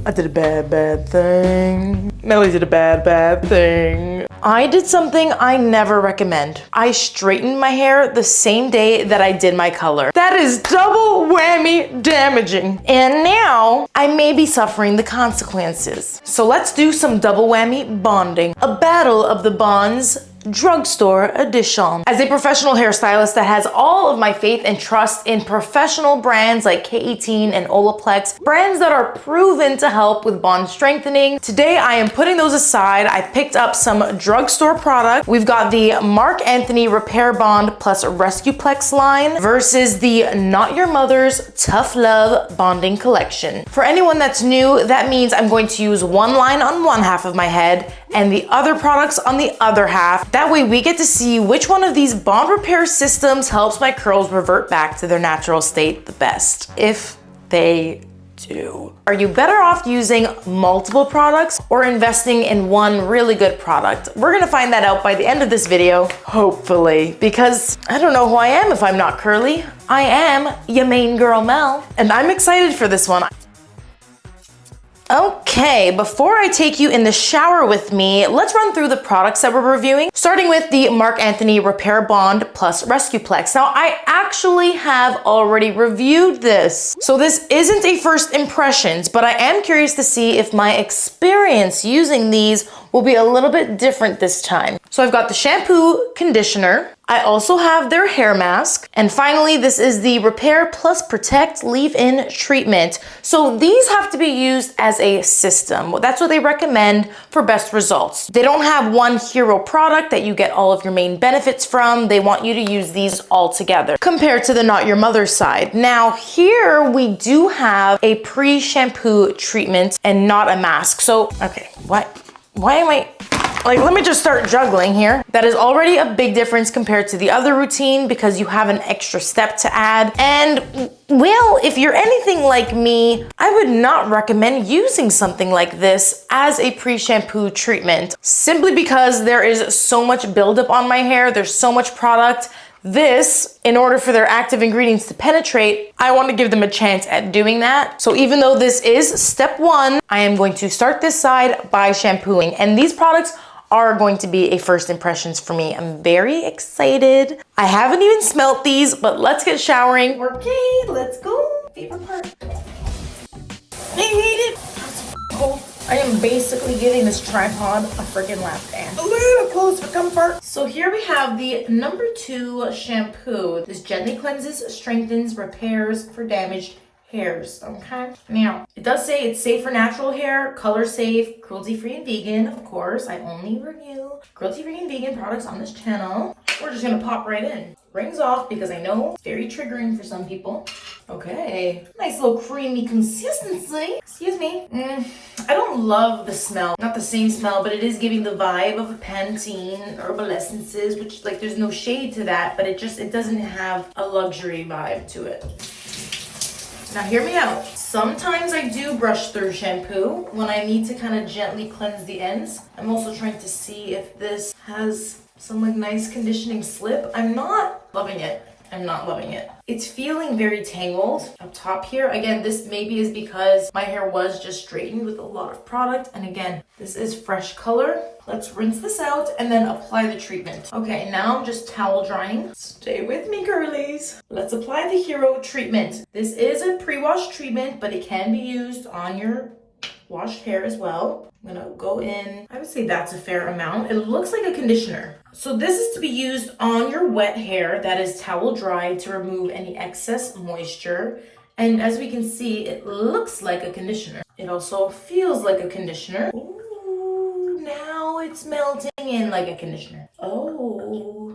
I did a bad thing. Melly did a bad thing. I did something I never recommend. I straightened my hair the same day that I did my color. That is double whammy damaging. And now I may be suffering the consequences. So let's do some double whammy bonding. A battle of the bonds. Drugstore edition. As a professional hairstylist that has all of my faith and trust in professional brands like K18 and Olaplex, brands that are proven to help with bond strengthening, today I am putting those aside. I picked up some drugstore product. We've got the Marc Anthony Repair Bond plus Rescuplex line versus the Not Your Mother's Tough Love Bonding Collection. For anyone that's new, that means I'm going to use one line on one half of my head and the other products on the other half. That way we get to see which one of these bond repair systems helps my curls revert back to their natural state the best, if they do. Are you better off using multiple products or investing in one really good product? We're gonna find that out by the end of this video, hopefully, because I don't know who I am if I'm not curly. I am your main girl, Mel, and I'm excited for this one. Okay, before I take you in the shower with me, let's run through the products that we're reviewing, starting with the Marc Anthony Repair Bond plus Rescuplex. Now, I actually have already reviewed this, so this isn't a first impressions, but I am curious to see if my experience using these will be a little bit different this time. So I've got the shampoo, conditioner, I also have their hair mask, and finally this is the Repair Plus Protect Leave-In Treatment. So these have to be used as a system. That's what they recommend for best results. They don't have one hero product that you get all of your main benefits from. They want you to use these all together compared to the Not Your Mother's side. Now here we do have a pre-shampoo treatment and not a mask. So, okay, why am I, like, let me just start juggling here. That is already a big difference compared to the other routine because you have an extra step to add. And well, if you're anything like me, I would not recommend using something like this as a pre-shampoo treatment, simply because there is so much buildup on my hair. There's so much product. This, in order for their active ingredients to penetrate, I want to give them a chance at doing that. So even though this is step one, I am going to start this side by shampooing. And these products are going to be a first impressions for me. I'm very excited. I haven't even smelt these, but let's get showering. Okay, let's go. Favorite part. I hate it. It's cold. I am basically giving this tripod a freaking lap dance. A little close for comfort. So here we have the number 2 shampoo. This gently cleanses, strengthens, repairs for damaged hairs, okay? Now, it does say it's safe for natural hair, color safe, cruelty-free and vegan, of course. I only review cruelty-free and vegan products on this channel. We're just gonna pop right in. Rings off because I know it's very triggering for some people. Okay, nice little creamy consistency. Excuse me. I don't love the smell. Not the same smell, but it is giving the vibe of a Pantene Herbal Essences, which, like, there's no shade to that, but it doesn't have a luxury vibe to it. Now hear me out. Sometimes I do brush through shampoo when I need to kind of gently cleanse the ends. I'm also trying to see if this has some like nice conditioning slip. I'm not loving it. I'm not loving it. It's feeling very tangled up top here. Again, this maybe is because my hair was just straightened with a lot of product. And again, this is fresh color. Let's rinse this out and then apply the treatment. Okay, now I'm just towel drying. Stay with me, girlies. Let's apply the hero treatment. This is a pre-wash treatment, but it can be used on your washed hair as well. I'm gonna go in, I would say that's a fair amount. It looks like a conditioner. So this is to be used on your wet hair that is towel dried to remove any excess moisture. And as we can see, it looks like a conditioner. It also feels like a conditioner. Ooh, now it's melting in like a conditioner. Oh,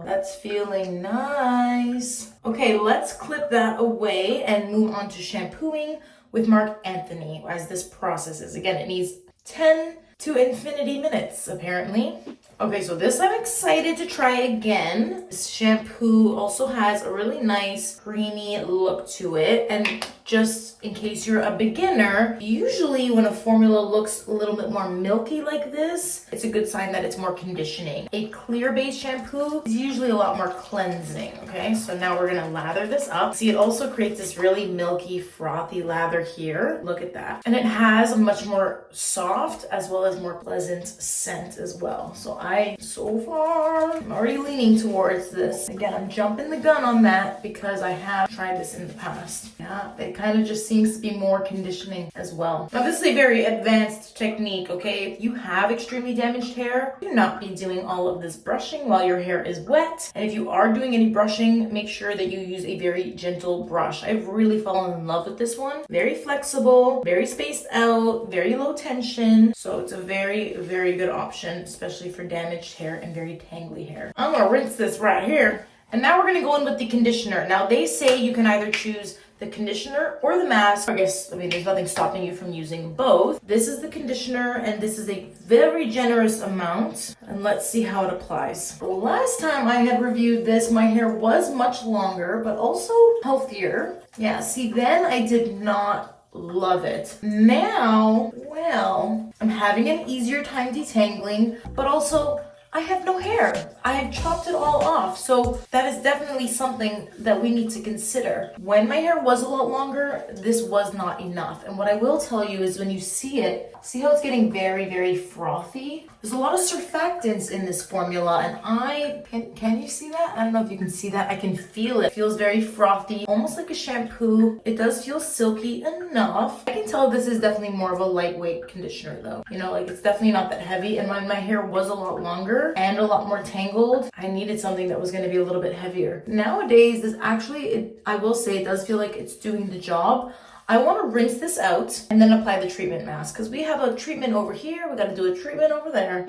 that's feeling nice. Okay, let's clip that away and move on to shampooing with Marc Anthony as this processes. Again, it needs 10 to infinity minutes, apparently. Okay, so this I'm excited to try again. This shampoo also has a really nice creamy look to it. And just in case you're a beginner, usually when a formula looks a little bit more milky like this, it's a good sign that it's more conditioning. A clear base shampoo is usually a lot more cleansing, okay? So now we're gonna lather this up. See, it also creates this really milky, frothy lather here. Look at that. And it has a much more soft as well as more pleasant scent as well. So so far, I'm already leaning towards this. Again, I'm jumping the gun on that because I have tried this in the past. Yeah, it kind of just seems to be more conditioning as well. Now, this is a very advanced technique, okay? If you have extremely damaged hair, do not be doing all of this brushing while your hair is wet. And if you are doing any brushing, make sure that you use a very gentle brush. I've really fallen in love with this one. Very flexible, very spaced out, very low tension. So it's a very, very good option, especially for damaged hair and very tangly hair. I'm gonna rinse this right here. And now we're gonna go in with the conditioner. Now they say you can either choose the conditioner or the mask. I mean, there's nothing stopping you from using both. This is the conditioner and this is a very generous amount. And let's see how it applies. The last time I had reviewed this, my hair was much longer, but also healthier. Yeah, see, then I did not love it. Now, well, I'm having an easier time detangling, but also I have no hair. I have chopped it all off. So that is definitely something that we need to consider. When my hair was a lot longer, this was not enough. And what I will tell you is when you see it, see how it's getting very, very frothy? There's a lot of surfactants in this formula and can you see that? I don't know if you can see that. I can feel it. It feels very frothy, almost like a shampoo. It does feel silky enough. I can tell this is definitely more of a lightweight conditioner though. You know, like it's definitely not that heavy. And when my hair was a lot longer and a lot more tangled, I needed something that was going to be a little bit heavier. Nowadays, this actually, I will say it does feel like it's doing the job. I want to rinse this out and then apply the treatment mask because we have a treatment over here. We got to do a treatment over there.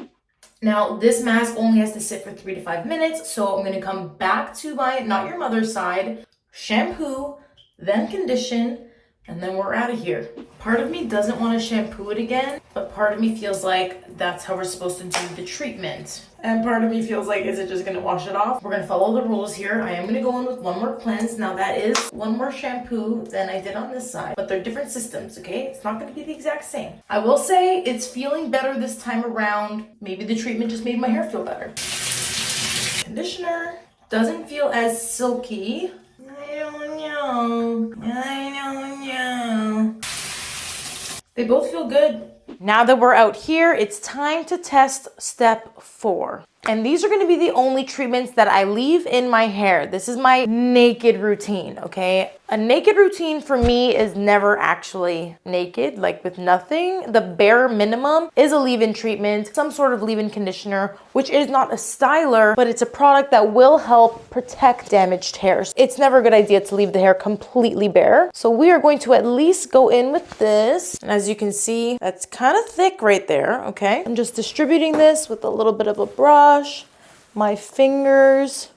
Now, this mask only has to sit for 3 to 5 minutes. So I'm going to come back to my Not Your Mother's side, shampoo, then condition, and then we're out of here. Part of me doesn't want to shampoo it again, but part of me feels like that's how we're supposed to do the treatment. And part of me feels like, is it just going to wash it off? We're going to follow the rules here. I am going to go in with one more cleanse. Now that is one more shampoo than I did on this side, but they're different systems, okay? It's not going to be the exact same. I will say it's feeling better this time around. Maybe the treatment just made my hair feel better. Conditioner doesn't feel as silky. I don't know. They both feel good. Now that we're out here, it's time to test step 4. And these are going to be the only treatments that I leave in my hair. This is my naked routine, okay? A naked routine for me is never actually naked, like with nothing. The bare minimum is a leave-in treatment, some sort of leave-in conditioner, which is not a styler, but it's a product that will help protect damaged hairs. It's never a good idea to leave the hair completely bare. So we are going to at least go in with this. And as you can see, that's kind of thick right there, okay? I'm just distributing this with a little bit of a brush. My fingers,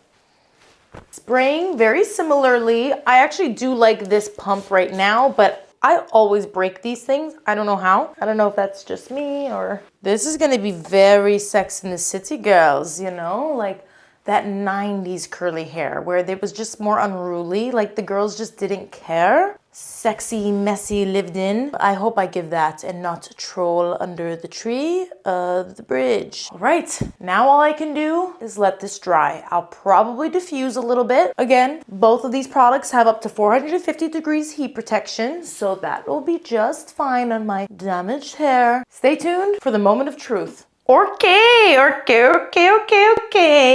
spraying very similarly. I actually do like this pump right now, but I always break these things. I don't know how. I don't know if that's just me or... This is gonna be very Sex in the City girls, you know? Like that 90s curly hair where it was just more unruly, like the girls just didn't care. Sexy, messy, lived in. I hope I give that and not troll under the tree of the bridge. All right, now all I can do is let this dry. I'll probably diffuse a little bit. Again, both of these products have up to 450 degrees heat protection, so that will be just fine on my damaged hair. Stay tuned for the moment of truth. Okay.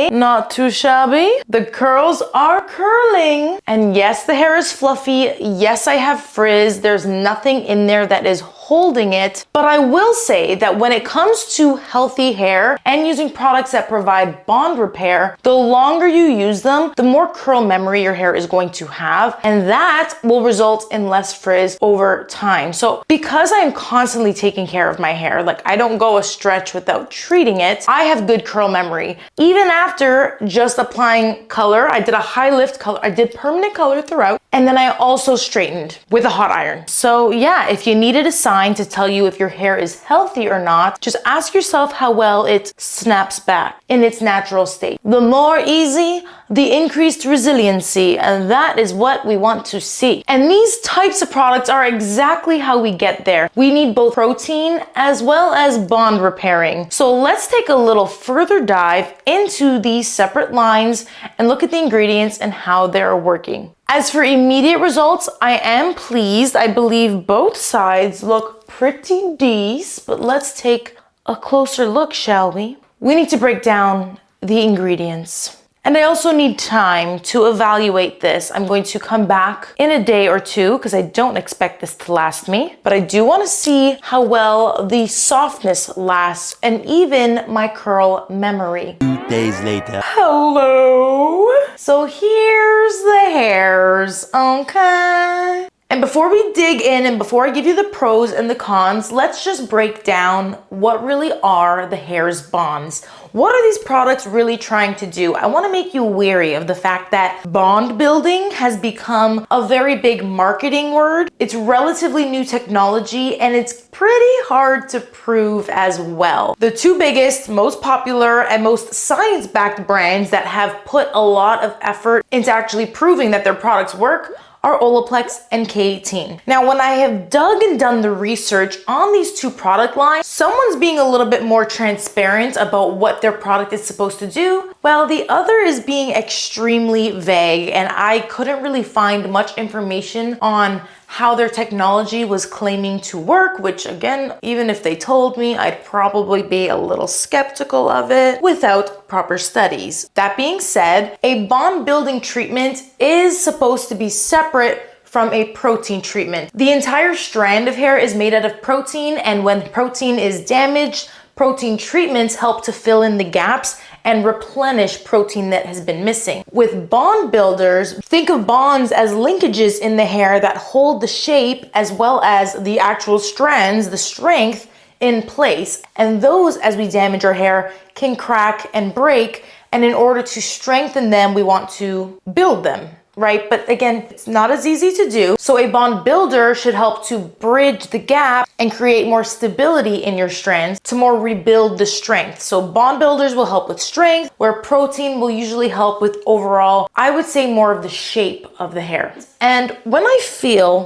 Not too shabby. The curls are curling. And yes, the hair is fluffy. Yes, I have frizz. There's nothing in there that is holding it. But I will say that when it comes to healthy hair and using products that provide bond repair, the longer you use them, the more curl memory your hair is going to have. And that will result in less frizz over time. So because I am constantly taking care of my hair, like I don't go a stretch without treating it, I have good curl memory. Even after just applying color, I did a high lift color, I did permanent color throughout, and then I also straightened with a hot iron. So yeah, if you needed a sign to tell you if your hair is healthy or not, just ask yourself how well it snaps back in its natural state. The more easy, the increased resiliency, and that is what we want to see. And these types of products are exactly how we get there. We need both protein as well as bond repairing. So let's take a little further dive into these separate lines and look at the ingredients and how they're working. As for immediate results, I am pleased. I believe both sides look pretty decent, but let's take a closer look, shall we? We need to break down the ingredients. And I also need time to evaluate this. I'm going to come back in a day or two because I don't expect this to last me, but I do want to see how well the softness lasts and even my curl memory. 2 days later. Hello. So here's the hairs, okay? And before we dig in and before I give you the pros and the cons, let's just break down what really are the hairs bonds. What are these products really trying to do? I want to make you wary of the fact that bond building has become a very big marketing word. It's relatively new technology and it's pretty hard to prove as well. The two biggest, most popular, and most science-backed brands that have put a lot of effort into actually proving that their products work are Olaplex and K18. Now, when I have dug and done the research on these two product lines, someone's being a little bit more transparent about what their product is supposed to do, while the other is being extremely vague, and I couldn't really find much information on how their technology was claiming to work, which again, even if they told me, I'd probably be a little skeptical of it without proper studies. That being said, a bond building treatment is supposed to be separate from a protein treatment. The entire strand of hair is made out of protein, and when protein is damaged, protein treatments help to fill in the gaps and replenish protein that has been missing. With bond builders, think of bonds as linkages in the hair that hold the shape as well as the actual strands, the strength, in place. And those, as we damage our hair, can crack and break. And in order to strengthen them, we want to build them, right? But again, it's not as easy to do. So a bond builder should help to bridge the gap and create more stability in your strands to more rebuild the strength. So bond builders will help with strength, where protein will usually help with overall, I would say, more of the shape of the hair. And when I feel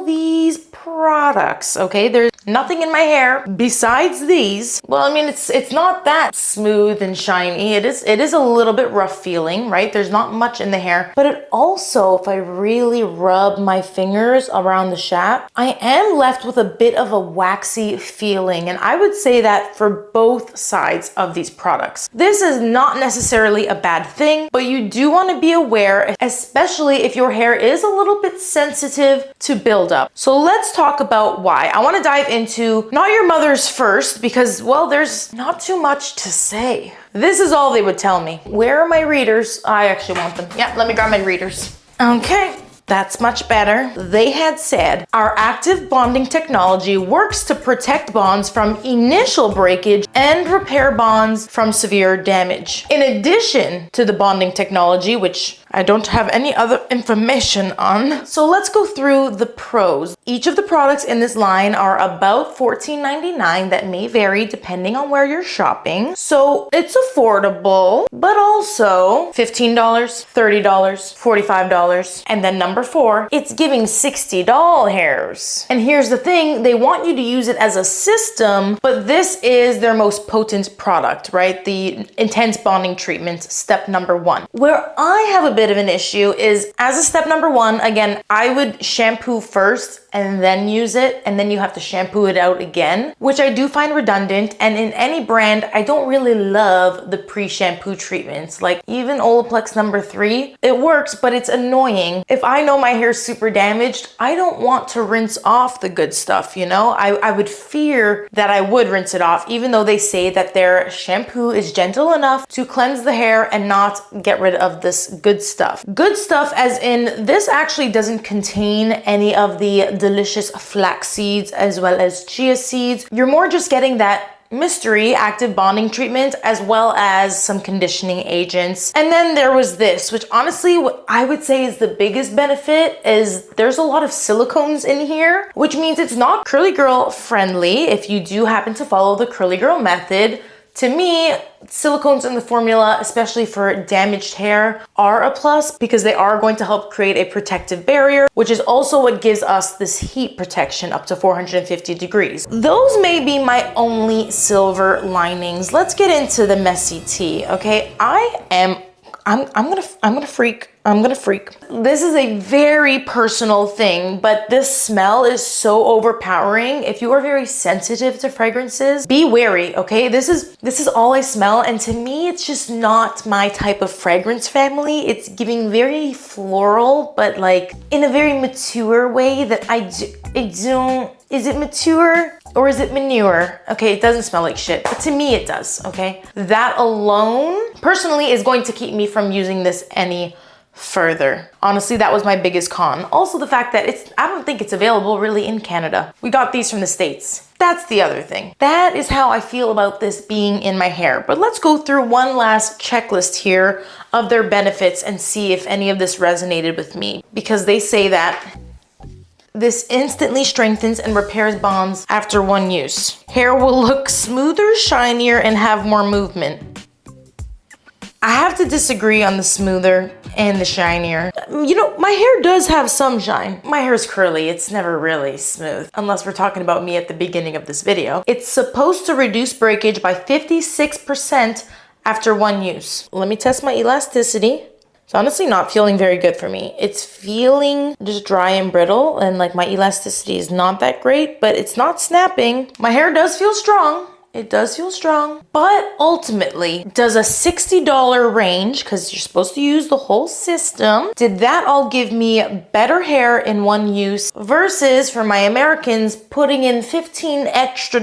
these products, okay, there's nothing in my hair besides these. Well, I mean, it's not that smooth and shiny. It is a little bit rough feeling, right? There's not much in the hair, but it also, if I really rub my fingers around the shaft, I am left with a bit of a waxy feeling. And I would say that for both sides of these products. This is not necessarily a bad thing, but you do want to be aware, especially if your hair is a little bit sensitive to buildup. So let's talk about why. I want to dive into not your mother's first because, well, there's not too much to say. This is all they would tell me. Where are my readers? I actually want them. Yeah, let me grab my readers. Okay. That's much better. They had said, our active bonding technology works to protect bonds from initial breakage and repair bonds from severe damage. In addition to the bonding technology, which I don't have any other information on. So let's go through the pros. Each of the products in this line are about $14.99. That may vary depending on where you're shopping. So it's affordable, but also $15, $30, $45. And then number 4, it's giving $60 hairs. And here's the thing, they want you to use it as a system, but this is their most potent product, right? The intense bonding treatment, step number 1. Where I have a bit of an issue is, as a step number 1, again, I would shampoo first and then use it, and then you have to shampoo it out again, which I do find redundant. And in any brand, I don't really love the pre-shampoo treatments. Like even Olaplex number 3, it works, but it's annoying. If I know my hair's super damaged, I don't want to rinse off the good stuff, you know? I would fear that I would rinse it off, even though they say that their shampoo is gentle enough to cleanse the hair and not get rid of this good stuff. Good stuff as in, this actually doesn't contain any of the delicious flax seeds as well as chia seeds. You're more just getting that mystery active bonding treatment as well as some conditioning agents. And then there was this, which honestly what I would say is the biggest benefit, is there's a lot of silicones in here, which means it's not curly girl friendly. If you do happen to follow the curly girl method, To me, silicones in the formula, especially for damaged hair, are a plus because they are going to help create a protective barrier, which is also what gives us this heat protection up to 450 degrees. Those may be my only silver linings. Let's get into the messy tea, okay? I'm gonna freak. I'm gonna freak. This is a very personal thing, but this smell is so overpowering. If you are very sensitive to fragrances, be wary, okay? This is all I smell, and to me, it's just not my type of fragrance family. It's giving very floral, but like in a very mature way that I don't. Is it mature or is it manure? Okay, it doesn't smell like shit, but to me it does, okay? That alone, personally, is going to keep me from using this any further. Honestly, that was my biggest con. Also the fact that I don't think it's available really in Canada. We got these from the States. That's the other thing. That is how I feel about this being in my hair. But let's go through one last checklist here of their benefits and see if any of this resonated with me, because they say that this instantly strengthens and repairs bonds after one use. Hair will look smoother, shinier, and have more movement. I have to disagree on the smoother and the shinier. You know, my hair does have some shine. My hair is curly, it's never really smooth, unless we're talking about me at the beginning of this video. It's supposed to reduce breakage by 56% after one use. Let me test my elasticity. It's honestly not feeling very good for me. It's feeling just dry and brittle, and like my elasticity is not that great, but it's not snapping. My hair does feel strong. It does feel strong, but ultimately, does a $60 range, because you're supposed to use the whole system, did that all give me better hair in one use versus for my Americans putting in $15 extra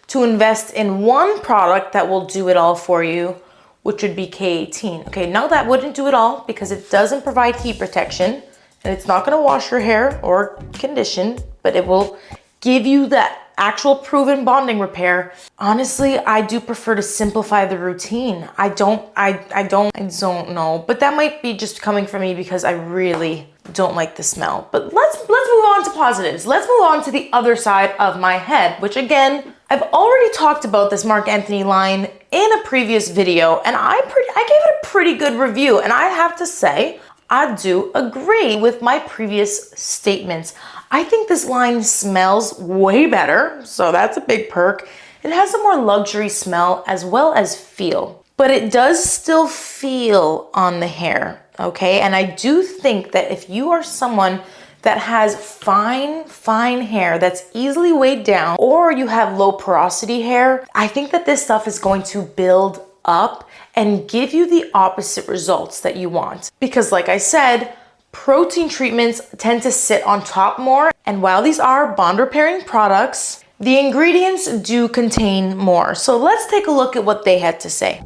to invest in one product that will do it all for you, which would be K18. Okay, now that wouldn't do it all because it doesn't provide heat protection and it's not gonna wash your hair or condition, but it will give you that actual proven bonding repair. Honestly, I do prefer to simplify the routine. I don't know, but that might be just coming from me because I really don't like the smell. But let's move on to positives. Let's move on to the other side of my head, which again, I've already talked about this Marc Anthony line in a previous video, and I gave it a pretty good review, and I have to say, I do agree with my previous statements. I think this line smells way better, so that's a big perk. It has a more luxury smell as well as feel, but it does still feel on the hair, okay? And I do think that if you are someone that has fine hair that's easily weighed down, or you have low porosity hair, I think that this stuff is going to build up and give you the opposite results that you want. Because like I said, protein treatments tend to sit on top more, and while these are bond repairing products, the ingredients do contain more. So let's take a look at what they had to say.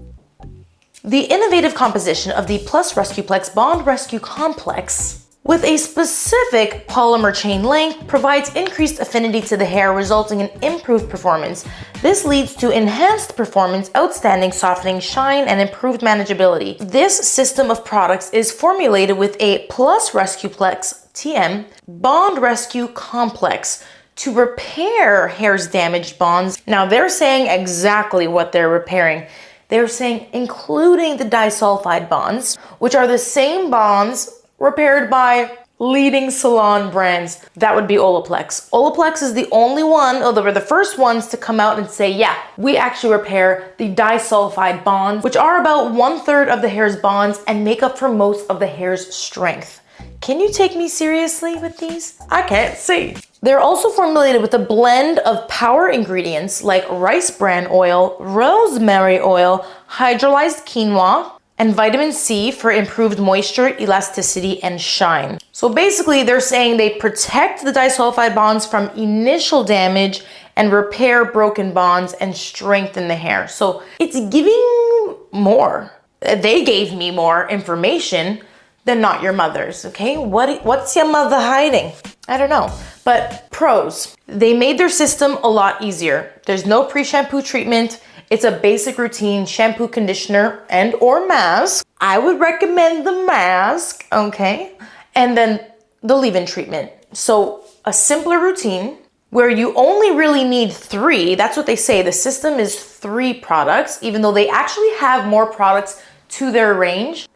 The innovative composition of the Plus Rescuplex Bond Rescue Complex with a specific polymer chain length provides increased affinity to the hair, resulting in improved performance. This leads to enhanced performance, outstanding softening, shine, and improved manageability. This system of products is formulated with a Plus Rescuplex TM Bond Rescue Complex to repair hair's damaged bonds. Now they're saying exactly what they're repairing. They're saying including the disulfide bonds, which are the same bonds repaired by leading salon brands. That would be Olaplex. Olaplex is the only one, or they were the first ones to come out and say, yeah, we actually repair the disulfide bonds, which are about 1/3 of the hair's bonds and make up for most of the hair's strength. Can you take me seriously with these? I can't see. They're also formulated with a blend of power ingredients like rice bran oil, rosemary oil, hydrolyzed quinoa, and vitamin C for improved moisture, elasticity, and shine. So basically they're saying they protect the disulfide bonds from initial damage and repair broken bonds and strengthen the hair. So it's giving more. They gave me more information than Not Your Mother's, okay? What's your mother hiding? I don't know. But pros, they made their system a lot easier. There's no pre-shampoo treatment. It's a basic routine shampoo, conditioner, and or mask. I would recommend the mask, okay? And then the leave-in treatment. So a simpler routine, where you only really need 3. That's what they say. The system is 3 products, even though they actually have more products to their range.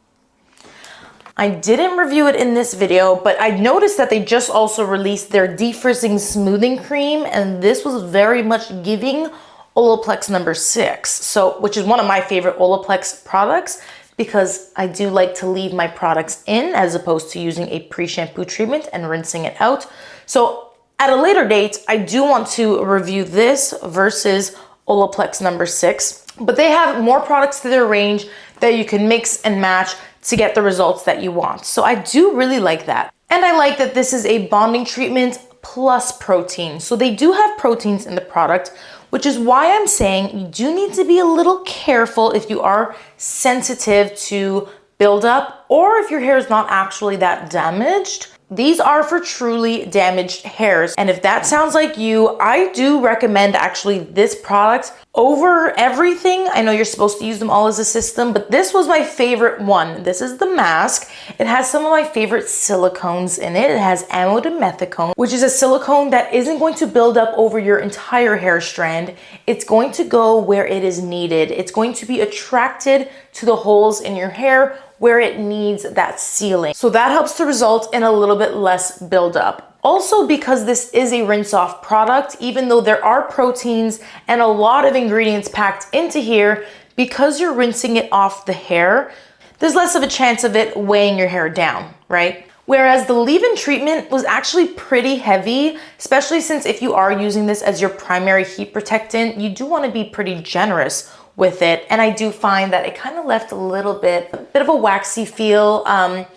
I didn't review it in this video, but I noticed that they just also released their defrizzing smoothing cream, and this was very much giving Olaplex number 6, so which is one of my favorite Olaplex products, because I do like to leave my products in as opposed to using a pre-shampoo treatment and rinsing it out. So at a later date, I do want to review this versus Olaplex number 6, but they have more products to their range that you can mix and match to get the results that you want. So I do really like that. And I like that this is a bonding treatment plus protein. So they do have proteins in the product, which is why I'm saying you do need to be a little careful if you are sensitive to buildup or if your hair is not actually that damaged. These are for truly damaged hairs. And if that sounds like you, I do recommend actually this product over everything. I know you're supposed to use them all as a system, but this was my favorite one. This is the mask. It has some of my favorite silicones in it. It has amodimethicone, which is a silicone that isn't going to build up over your entire hair strand. It's going to go where it is needed. It's going to be attracted to the holes in your hair where it needs that sealing. So that helps to result in a little bit less buildup. Also, because this is a rinse-off product, even though there are proteins and a lot of ingredients packed into here, because you're rinsing it off the hair, there's less of a chance of it weighing your hair down, right? Whereas the leave-in treatment was actually pretty heavy, especially since if you are using this as your primary heat protectant, you do want to be pretty generous with it. And I do find that it kind of left a bit of a waxy feel.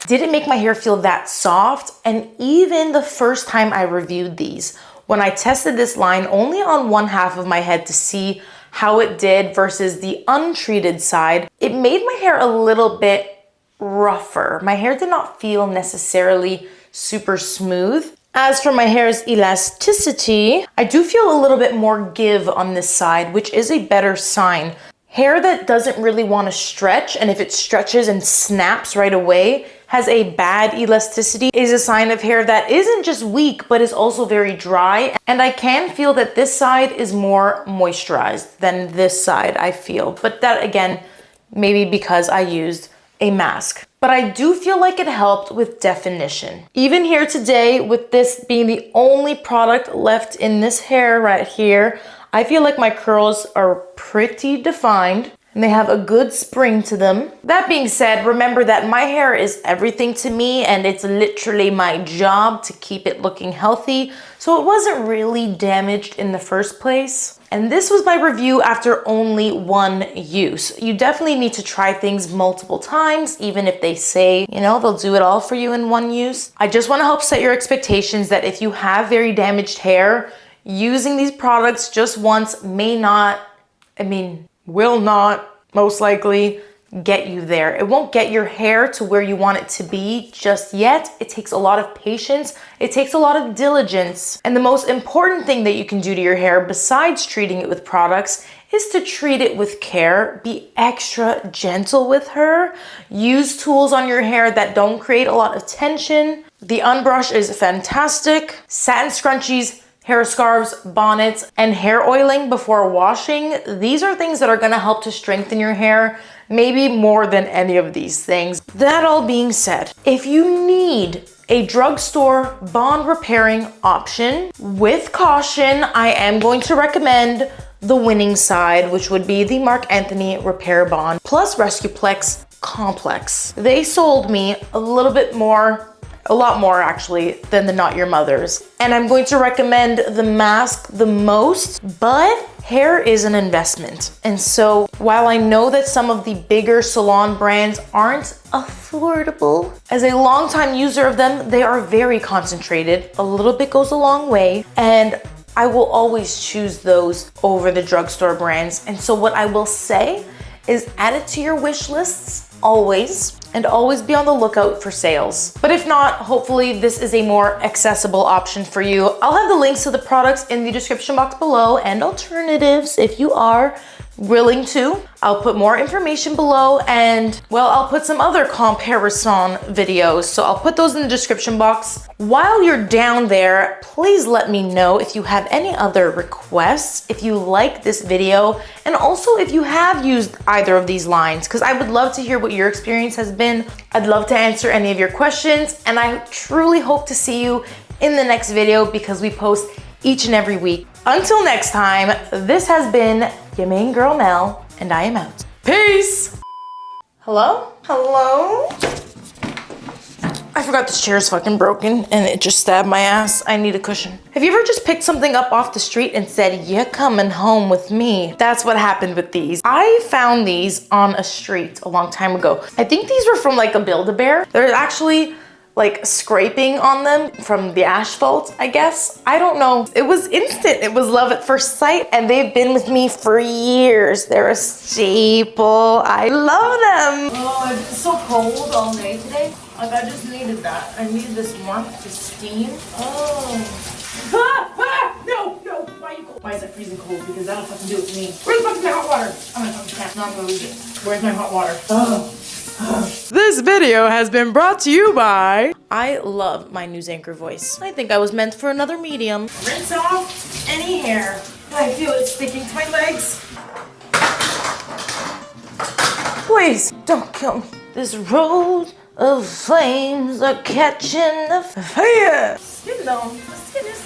Didn't make my hair feel that soft. And even the first time I reviewed these, when I tested this line only on one half of my head to see how it did versus the untreated side, it made my hair a little bit rougher. My hair did not feel necessarily super smooth. As for my hair's elasticity, I do feel a little bit more give on this side, which is a better sign. Hair that doesn't really want to stretch, and if it stretches and snaps right away, has a bad elasticity, is a sign of hair that isn't just weak, but is also very dry. And I can feel that this side is more moisturized than this side, I feel. But that, again, maybe because I used a mask. But I do feel like it helped with definition. Even here today, with this being the only product left in this hair right here, I feel like my curls are pretty defined and they have a good spring to them. That being said, remember that my hair is everything to me and it's literally my job to keep it looking healthy. So it wasn't really damaged in the first place. And this was my review after only one use. You definitely need to try things multiple times, even if they say, you know, they'll do it all for you in one use. I just want to help set your expectations that if you have very damaged hair, using these products just once will not most likely get you there. It won't get your hair to where you want it to be just yet. It takes a lot of patience. It takes a lot of diligence. And the most important thing that you can do to your hair besides treating it with products is to treat it with care. Be extra gentle with her. Use tools on your hair that don't create a lot of tension. The UNbrush is fantastic. Satin scrunchies, hair scarves, bonnets, and hair oiling before washing. These are things that are gonna help to strengthen your hair, maybe more than any of these things. That all being said, if you need a drugstore bond repairing option, with caution, I am going to recommend the winning side, which would be the Marc Anthony Repair Bond plus Rescuplex Complex. They sold me a lot more actually than the Not Your Mother's. And I'm going to recommend the mask the most, but hair is an investment. And so while I know that some of the bigger salon brands aren't affordable, as a longtime user of them, they are very concentrated. A little bit goes a long way. And I will always choose those over the drugstore brands. And so what I will say is add it to your wish lists always, and always be on the lookout for sales. But if not, hopefully this is a more accessible option for you. I'll have the links to the products in the description box below and alternatives if you are willing to, I'll put more information below, and well, I'll put some other comparison videos. So I'll put those in the description box. While you're down there, please let me know if you have any other requests, if you like this video, and also if you have used either of these lines, because I would love to hear what your experience has been. I'd love to answer any of your questions, and I truly hope to see you in the next video because we post each and every week. Until next time, this has been your main girl Mel, and I am out. Peace! Hello? Hello? I forgot this chair is fucking broken and it just stabbed my ass. I need a cushion. Have you ever just picked something up off the street and said, "You're coming home with me"? That's what happened with these. I found these on a street a long time ago. I think these were from like a Build-A-Bear. They're actually like scraping on them from the asphalt, I guess. I don't know. It was instant. It was love at first sight, and they've been with me for years. They're a staple. I love them. Oh, it's been so cold all day today. Like, I just needed that. I needed this warmth to steam. Oh. No, why is it freezing cold? Because that'll fucking do it to me. Where's the fucking hot water? I'm gonna fucking snap. No, I'm gonna lose it. Where's my hot water? Oh. This video has been brought to you by... I love my news anchor voice. I think I was meant for another medium. Rinse off any hair. I feel it sticking to my legs. Please, don't kill me. This road of flames are catching the fire. Skin though, the skin is